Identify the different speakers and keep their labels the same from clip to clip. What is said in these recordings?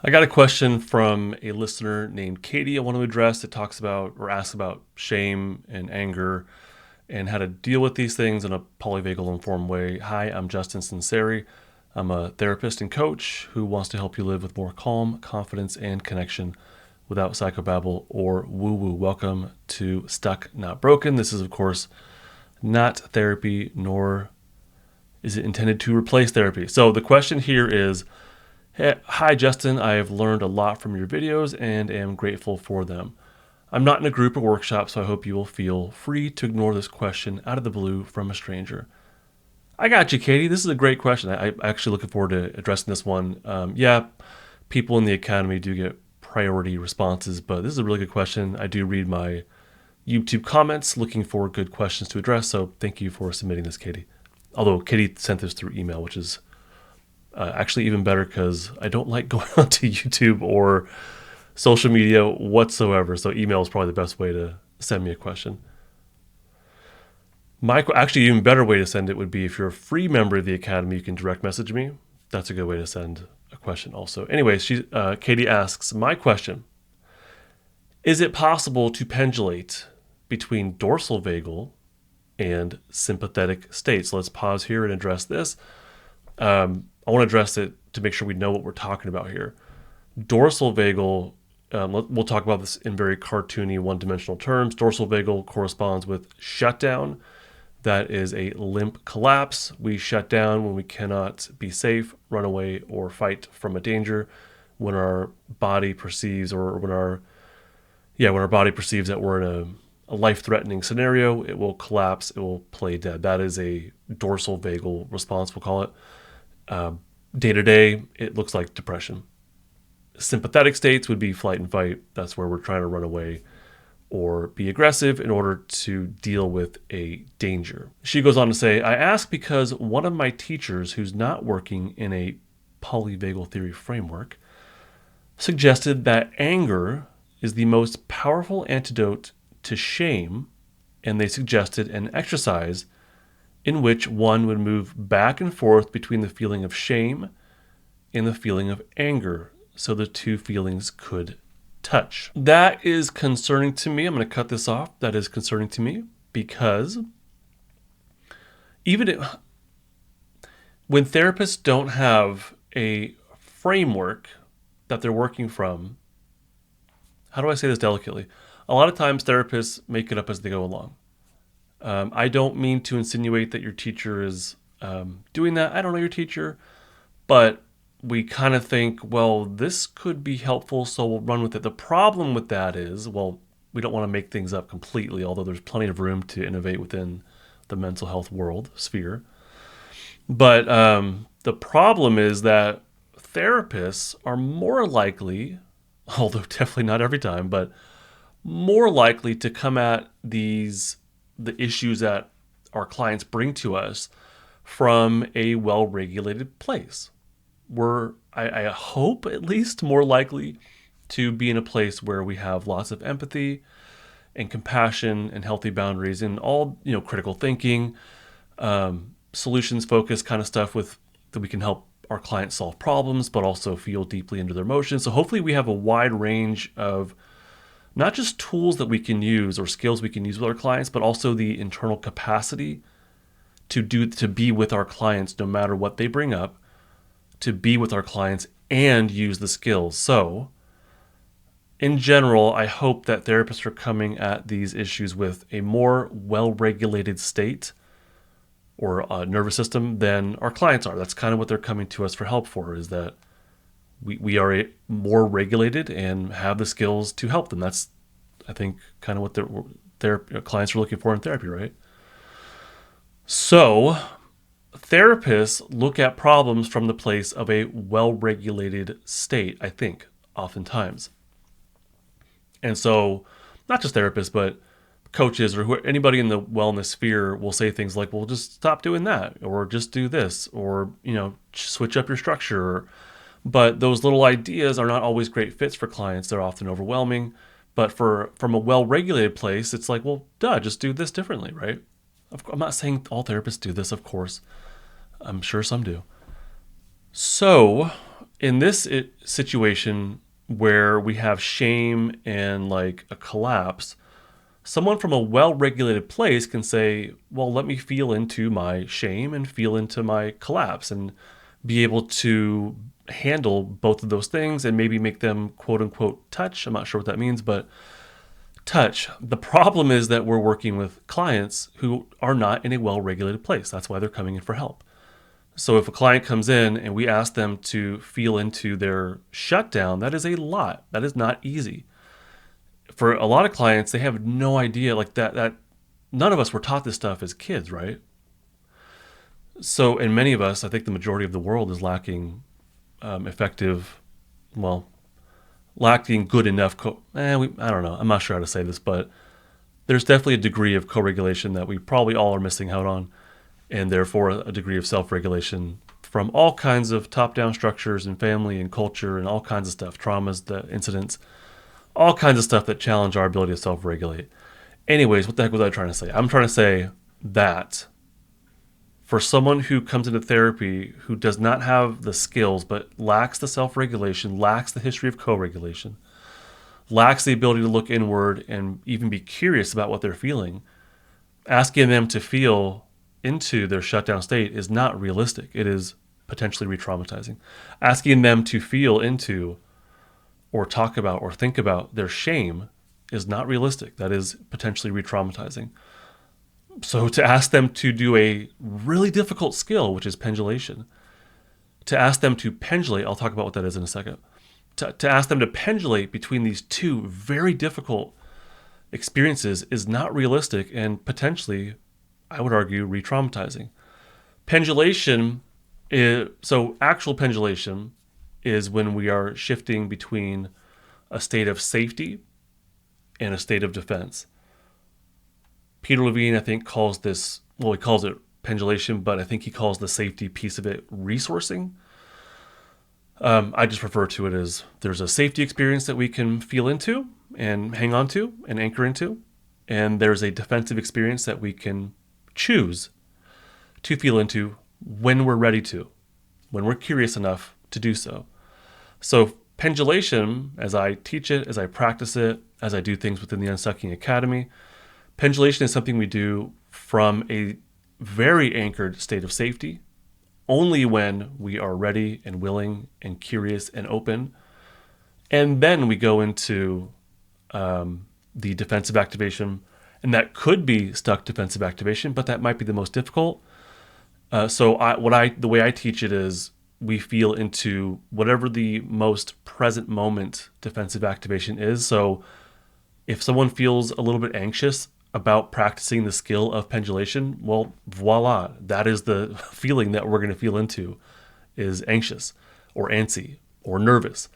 Speaker 1: I got a question from a listener named Katie I want to address that talks about or asks about shame and anger and how to deal with these things in a polyvagal informed way. Hi, I'm Justin Sunseri. I'm a therapist and coach who wants to help you live with more calm, confidence, and connection without psychobabble or woo-woo. Welcome to Stuck, Not Broken. This is, of course, not therapy, nor is it intended to replace therapy. So the question here is, hi, Justin. I have learned a lot from your videos and am grateful for them. I'm not in a group or workshop, so I hope you will feel free to ignore this question out of the blue from a stranger. I got you, Katie. This is a great question. I'm actually looking forward to addressing this one. People in the academy do get priority responses, but this is a really good question. I do read my YouTube comments looking for good questions to address, so thank you for submitting this, Katie. Although Katie sent this through email, which is actually even better because I don't like going onto YouTube or social media whatsoever. So email is probably the best way to send me a question. Actually, even better way to send it would be if you're a free member of the Academy, you can direct message me. That's a good way to send a question also. Anyway, Katie asks, my question, is it possible to pendulate between dorsal vagal and sympathetic states? So let's pause here and address this. I want to address it to make sure we know what we're talking about here. Dorsal vagal, we'll talk about this in very cartoony, one-dimensional terms. Dorsal vagal corresponds with shutdown. That is a limp collapse. We shut down when we cannot be safe, run away, or fight from a danger. When our body perceives, when our body perceives that we're in a life-threatening scenario, it will collapse. It will play dead. That is a dorsal vagal response, we'll call it. Day to day, it looks like depression. Sympathetic states would be flight and fight. That's where we're trying to run away or be aggressive in order to deal with a danger. She goes on to say, I ask because one of my teachers who's not working in a polyvagal theory framework suggested that anger is the most powerful antidote to shame, and they suggested an exercise in which one would move back and forth between the feeling of shame and the feeling of anger, so the two feelings could touch. That is concerning to me. I'm going to cut this off. That is concerning to me because when therapists don't have a framework that they're working from, how do I say this delicately? A lot of times therapists make it up as they go along. I don't mean to insinuate that your teacher is doing that. I don't know your teacher, but we kind of think, well, this could be helpful, so we'll run with it. The problem with that is, well, we don't want to make things up completely, although there's plenty of room to innovate within the mental health world sphere. But the problem is that therapists are more likely, although definitely not every time, but more likely to come at the issues that our clients bring to us from a well-regulated place. I hope at least more likely to be in a place where we have lots of empathy and compassion and healthy boundaries and all, critical thinking, solutions focused kind of stuff that we can help our clients solve problems, but also feel deeply into their emotions. So hopefully we have a wide range of not just tools that we can use or skills we can use with our clients, but also the internal capacity to be with our clients no matter what they bring up, to be with our clients and use the skills. So in general, I hope that therapists are coming at these issues with a more well-regulated state or nervous system than our clients are. That's kind of what they're coming to us for help for, is that we are more regulated and have the skills to help them. That's, I think, kind of what their clients are looking for in therapy, right? So therapists look at problems from the place of a well-regulated state, I think, oftentimes. And so not just therapists, but coaches or anybody in the wellness sphere will say things like, well, just stop doing that, or just do this, or, switch up your structure. But those little ideas are not always great fits for clients. They're often overwhelming. But from a well-regulated place, it's like, well, just do this differently, right? I'm not saying all therapists do this, of course. I'm sure some do. So in this situation where we have shame and like a collapse, someone from a well-regulated place can say, well, let me feel into my shame and feel into my collapse and be able to handle both of those things and maybe make them quote unquote touch. I'm not sure what that means, but touch. The problem is that we're working with clients who are not in a well-regulated place. That's why they're coming in for help. So if a client comes in and we ask them to feel into their shutdown, that is a lot. That is not easy. For a lot of clients, they have no idea like that none of us were taught this stuff as kids, right? So, and many of us, I think the majority of the world is lacking effective, well, lacking good enough, I don't know, I'm not sure how to say this, but there's definitely a degree of co-regulation that we probably all are missing out on, and therefore a degree of self-regulation from all kinds of top-down structures and family and culture and all kinds of stuff, traumas, the incidents, all kinds of stuff that challenge our ability to self-regulate. Anyways, what the heck was I trying to say? I'm trying to say that for someone who comes into therapy who does not have the skills but lacks the self-regulation, lacks the history of co-regulation, lacks the ability to look inward and even be curious about what they're feeling, asking them to feel into their shutdown state is not realistic. It is potentially re-traumatizing. Asking them to feel into or talk about or think about their shame is not realistic. That is potentially re-traumatizing. So to ask them to do a really difficult skill, which is pendulation, to ask them to pendulate, I'll talk about what that is in a second, to ask them to pendulate between these two very difficult experiences is not realistic and potentially, I would argue, re-traumatizing. Pendulation so actual pendulation is when we are shifting between a state of safety and a state of defense. Peter Levine, I think, calls this, well, he calls it pendulation, but I think he calls the safety piece of it resourcing. I just refer to it as there's a safety experience that we can feel into and hang on to and anchor into, and there's a defensive experience that we can choose to feel into when we're ready to, when we're curious enough to do so. So pendulation, as I teach it, as I practice it, as I do things within the Unstucking Academy, pendulation is something we do from a very anchored state of safety, only when we are ready and willing and curious and open. And then we go into the defensive activation, and that could be stuck defensive activation, but that might be the most difficult. The way I teach it is we feel into whatever the most present moment defensive activation is. So if someone feels a little bit anxious about practicing the skill of pendulation, well, voila, that is the feeling that we're going to feel into, is anxious or antsy or nervous.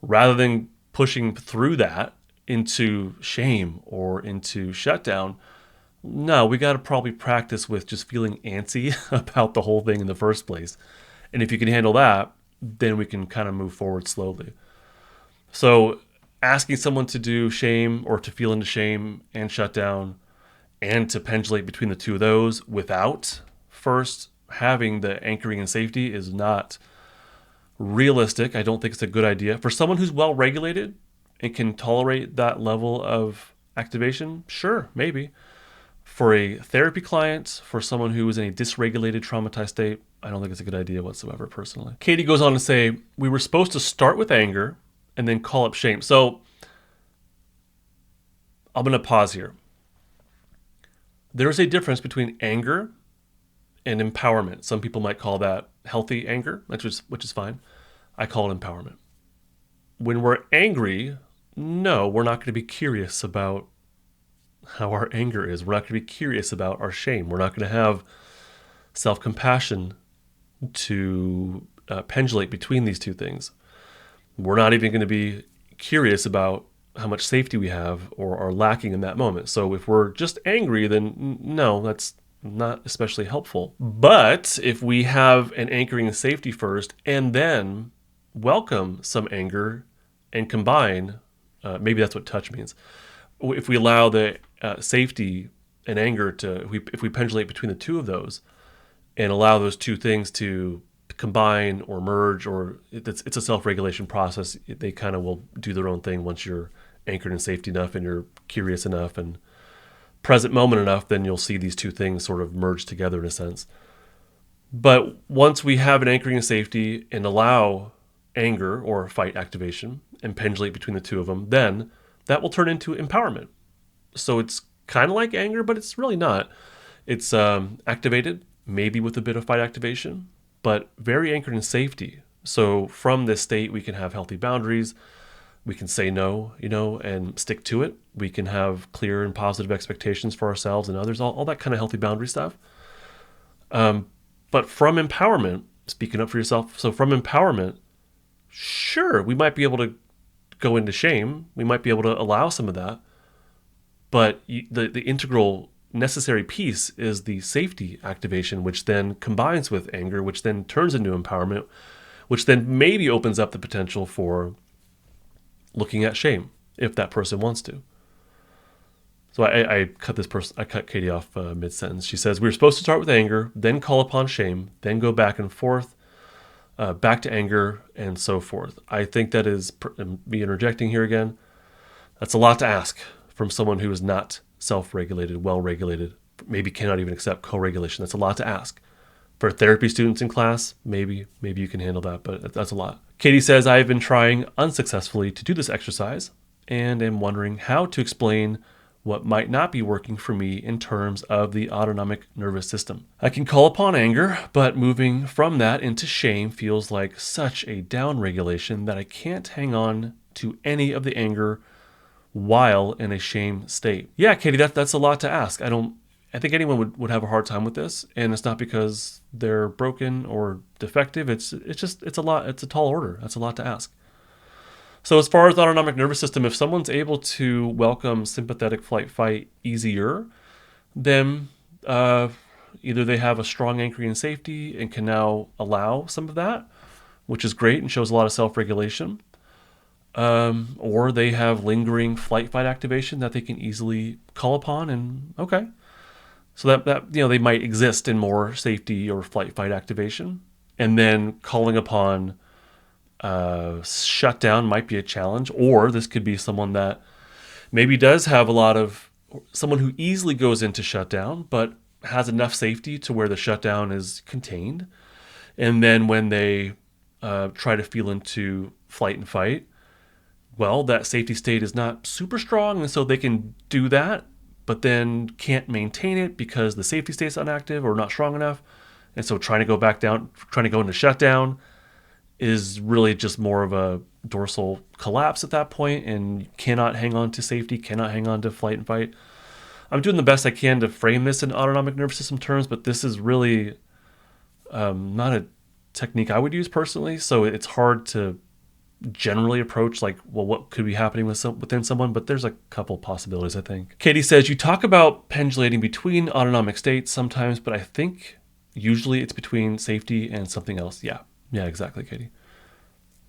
Speaker 1: Rather than pushing through that into shame or into shutdown, no, we got to probably practice with just feeling antsy about the whole thing in the first place. And if you can handle that, then we can kind of move forward slowly. So asking someone to do shame or to feel into shame and shutdown and to pendulate between the two of those without first having the anchoring and safety is not realistic. I don't think it's a good idea. For someone who's well regulated and can tolerate that level of activation, sure, maybe. For a therapy client, for someone who is in a dysregulated, traumatized state, I don't think it's a good idea whatsoever, personally. Katie goes on to say, we were supposed to start with anger and then call up shame. So I'm going to pause here. There's a difference between anger and empowerment. Some people might call that healthy anger, which is fine. I call it empowerment. When we're angry, no, we're not going to be curious about how our anger is. We're not going to be curious about our shame. We're not going to have self-compassion to pendulate between these two things. We're not even going to be curious about how much safety we have or are lacking in that moment. So if we're just angry, then no, that's not especially helpful. But if we have an anchoring and safety first and then welcome some anger and combine, maybe that's what touch means. If we allow the safety and anger to, if we pendulate between the two of those and allow those two things to combine or merge, or it's a self-regulation process. They kind of will do their own thing once you're anchored in safety enough and you're curious enough and present moment enough, then you'll see these two things sort of merge together in a sense. But once we have an anchoring in safety and allow anger or fight activation and pendulate between the two of them, then that will turn into empowerment. So it's kind of like anger, but it's really not. It's activated, maybe with a bit of fight activation, but very anchored in safety. So from this state, we can have healthy boundaries. We can say no, and stick to it. We can have clear and positive expectations for ourselves and others, all that kind of healthy boundary stuff. But from empowerment, speaking up for yourself, so from empowerment, sure, we might be able to go into shame. We might be able to allow some of that. But the integral necessary piece is the safety activation, which then combines with anger, which then turns into empowerment, which then maybe opens up the potential for looking at shame if that person wants to. So I cut Katie off mid-sentence. She says, we were supposed to start with anger, then call upon shame, then go back and forth, back to anger, and so forth. I think that is, me interjecting here again, that's a lot to ask from someone who is not self-regulated, well-regulated, maybe cannot even accept co-regulation. That's a lot to ask. For therapy students in class, maybe you can handle that, but that's a lot. Katie says, I have been trying unsuccessfully to do this exercise and am wondering how to explain what might not be working for me in terms of the autonomic nervous system. I can call upon anger, but moving from that into shame feels like such a downregulation that I can't hang on to any of the anger while in a shame state. Yeah, Katie, that's a lot to ask. I think anyone would have a hard time with this, and it's not because they're broken or defective. It's a lot. It's a tall order. That's a lot to ask. So as far as the autonomic nervous system, if someone's able to welcome sympathetic flight fight easier, then either they have a strong anchoring in safety and can now allow some of that, which is great and shows a lot of self-regulation, or they have lingering flight fight activation that they can easily call upon, and okay. So that they might exist in more safety or flight fight activation, and then calling upon shutdown might be a challenge. Or this could be someone that maybe does have someone who easily goes into shutdown, but has enough safety to where the shutdown is contained. And then when they try to feel into flight and fight, well, that safety state is not super strong, and so they can do that, but then can't maintain it because the safety state's inactive or not strong enough. And so trying to go into shutdown is really just more of a dorsal collapse at that point, and cannot hang on to safety, cannot hang on to flight and fight. I'm doing the best I can to frame this in autonomic nervous system terms, but this is really not a technique I would use personally. So it's hard to generally approach what could be happening within someone, but there's a couple possibilities, I think. Katie says, you talk about pendulating between autonomic states sometimes, but I think usually it's between safety and something else. Yeah, exactly, Katie.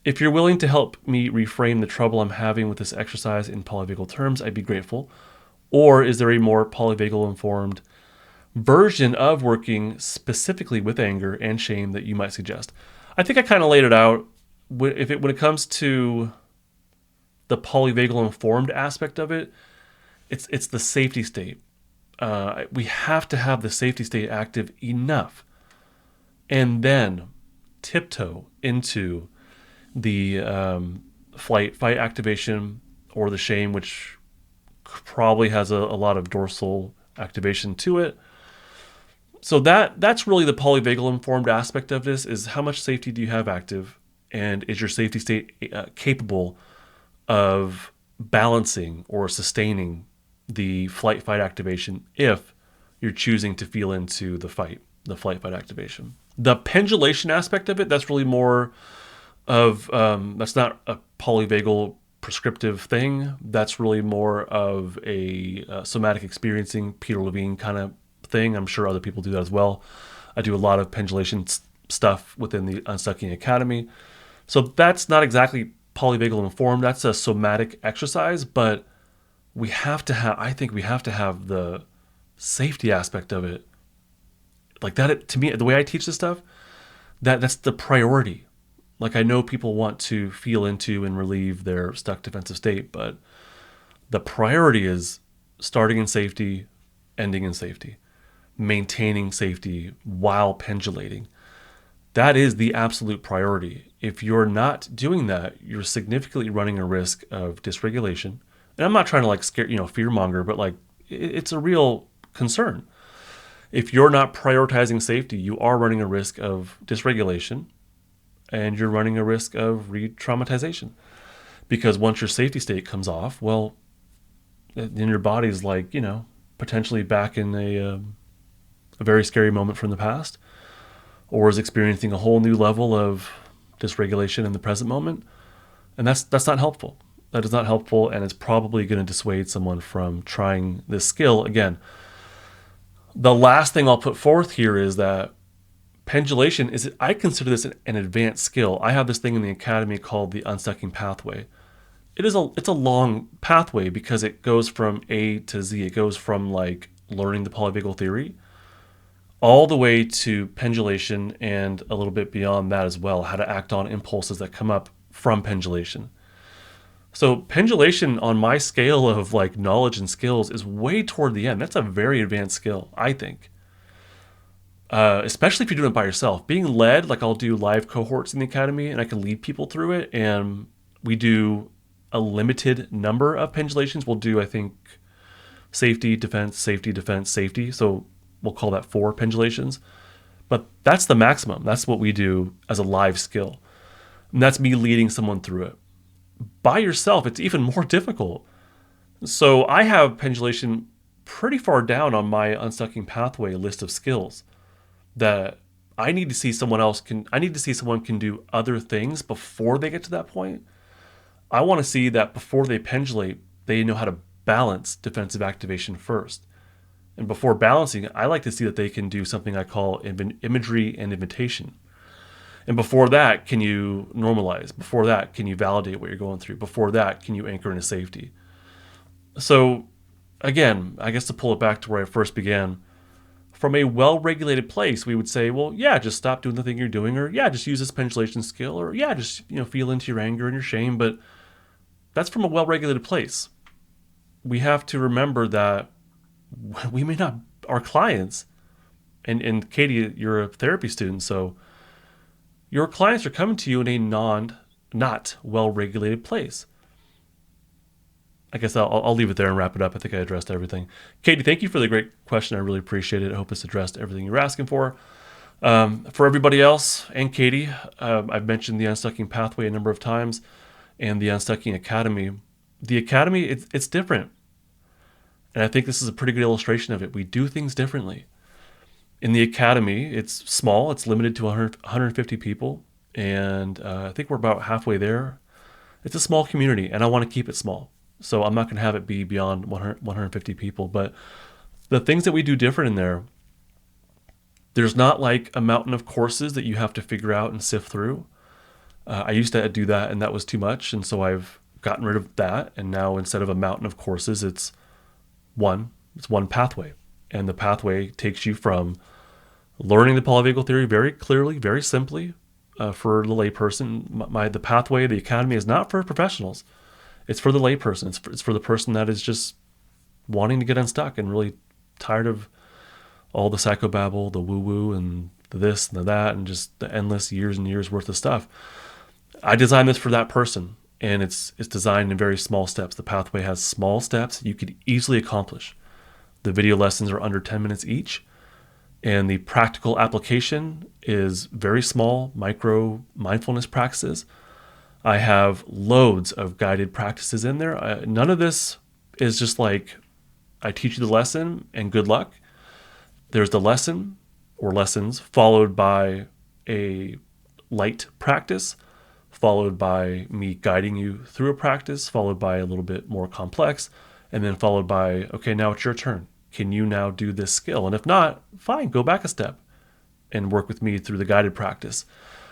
Speaker 1: If you're willing to help me reframe the trouble I'm having with this exercise in polyvagal terms, I'd be grateful. Or is there a more polyvagal-informed version of working specifically with anger and shame that you might suggest? I think I kind of laid it out. When it comes to the polyvagal-informed aspect of it, it's the safety state. We have to have the safety state active enough, and then tiptoe into the fight activation or the shame, which probably has a lot of dorsal activation to it. So that's really the polyvagal-informed aspect of this, is how much safety do you have active, and is your safety state capable of balancing or sustaining the flight-fight activation if you're choosing to feel into the flight-fight activation. The pendulation aspect of it, that's really more of, that's not a polyvagal prescriptive thing. That's really more of a somatic experiencing, Peter Levine kind of thing. I'm sure other people do that as well. I do a lot of pendulation stuff within the Unstucking Academy. So that's not exactly polyvagal informed. That's a somatic exercise, but I think we have to have the safety aspect of it. Like that, to me, the way I teach this stuff, that's the priority. Like, I know people want to feel into and relieve their stuck defensive state, but the priority is starting in safety, ending in safety, maintaining safety while pendulating. That is the absolute priority. If you're not doing that, you're significantly running a risk of dysregulation. And I'm not trying to like scare, fear monger, but like it's a real concern. If you're not prioritizing safety, you are running a risk of dysregulation and you're running a risk of re-traumatization. Because once your safety state comes off, well, then your body's like, potentially back in a very scary moment from the past, or is experiencing a whole new level of dysregulation in the present moment. And that's not helpful. That is not helpful, and it's probably going to dissuade someone from trying this skill again. The last thing I'll put forth here is that pendulation I consider this an advanced skill. I have this thing in the academy called the Unstucking pathway. It's a long pathway because it goes from A to Z. It goes from like learning the polyvagal theory all the way to pendulation and a little bit beyond that as well, how to act on impulses that come up from pendulation. So pendulation on my scale of like knowledge and skills is way toward the end. That's a very advanced skill, I think. Especially if you're doing it by yourself. Being led, like I'll do live cohorts in the academy and I can lead people through it, and we do a limited number of pendulations. We'll do, I think, safety, defense, safety, defense, safety. So we'll call that 4 pendulations. But that's the maximum. That's what we do as a live skill. And that's me leading someone through it. By yourself, it's even more difficult. So I have pendulation pretty far down on my Unstucking pathway list of skills that I need to see someone can do other things before they get to that point. I want to see that before they pendulate, they know how to balance defensive activation first. And before balancing, I like to see that they can do something I call imagery and invitation. And before that, can you normalize? Before that, can you validate what you're going through? Before that, can you anchor into safety? So again, I guess to pull it back to where I first began, from a well-regulated place, we would say, well, yeah, just stop doing the thing you're doing, or yeah, just use this pendulation skill, or yeah, just feel into your anger and your shame. But that's from a well-regulated place. We have to remember that we may not, our clients, and Katie, you're a therapy student, so your clients are coming to you in a not well-regulated place. I guess I'll leave it there and wrap it up. I think I addressed everything. Katie, thank you for the great question. I really appreciate it. I hope this addressed everything you were asking for. For everybody else and Katie, I've mentioned the Unstucking pathway a number of times and the Unstucking Academy. The Academy, it's different. And I think this is a pretty good illustration of it. We do things differently. In the Academy, it's small. It's limited to 150 people. And I think we're about halfway there. It's a small community, and I want to keep it small. So I'm not going to have it be beyond 150 people. But the things that we do different in there, there's not like a mountain of courses that you have to figure out and sift through. I used to do that, and that was too much. And so I've gotten rid of that. And now instead of a mountain of courses, it's one pathway. And the pathway takes you from learning the polyvagal theory very clearly, very simply for the layperson. The pathway, the academy, is not for professionals. It's for the layperson. It's for the person that is just wanting to get unstuck and really tired of all the psychobabble, the woo-woo, and the this and the that, and just the endless years and years worth of stuff. I designed this for that person, and it's designed in very small steps. The pathway has small steps you could easily accomplish. The video lessons are under 10 minutes each, and the practical application is very small, micro mindfulness practices. I have loads of guided practices in there. None of this is just like, I teach you the lesson and good luck. There's the lesson or lessons followed by a light practice, followed by me guiding you through a practice, followed by a little bit more complex, and then followed by, okay, now it's your turn. Can you now do this skill? And if not, fine, go back a step and work with me through the guided practice,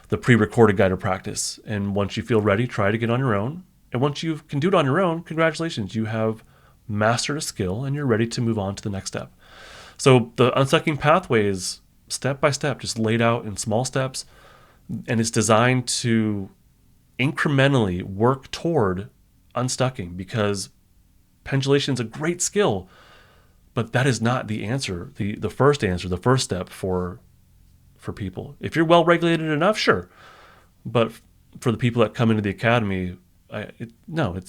Speaker 1: the pre-recorded guided practice. And once you feel ready, try to get on your own. And once you can do it on your own, congratulations, you have mastered a skill and you're ready to move on to the next step. So the Unstucking pathway is step by step, just laid out in small steps. and it's designed to incrementally work toward unstucking, because pendulation is a great skill, but that is not the answer, the first answer, the first step for people. If you're well regulated enough, sure, but for the people that come into the academy, no,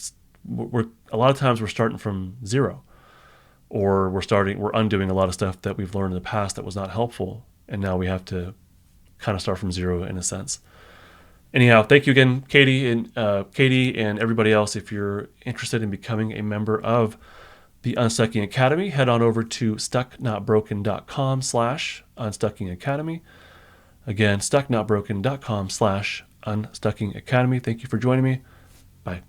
Speaker 1: we're a lot of times we're starting from zero, or we're undoing a lot of stuff that we've learned in the past that was not helpful, and now we have to kind of start from zero in a sense. Anyhow, thank you again, Katie and everybody else. If you're interested in becoming a member of the Unstucking Academy, head on over to stucknotbroken.com/Unstucking Academy. Again, stucknotbroken.com/Unstucking Academy. Thank you for joining me. Bye.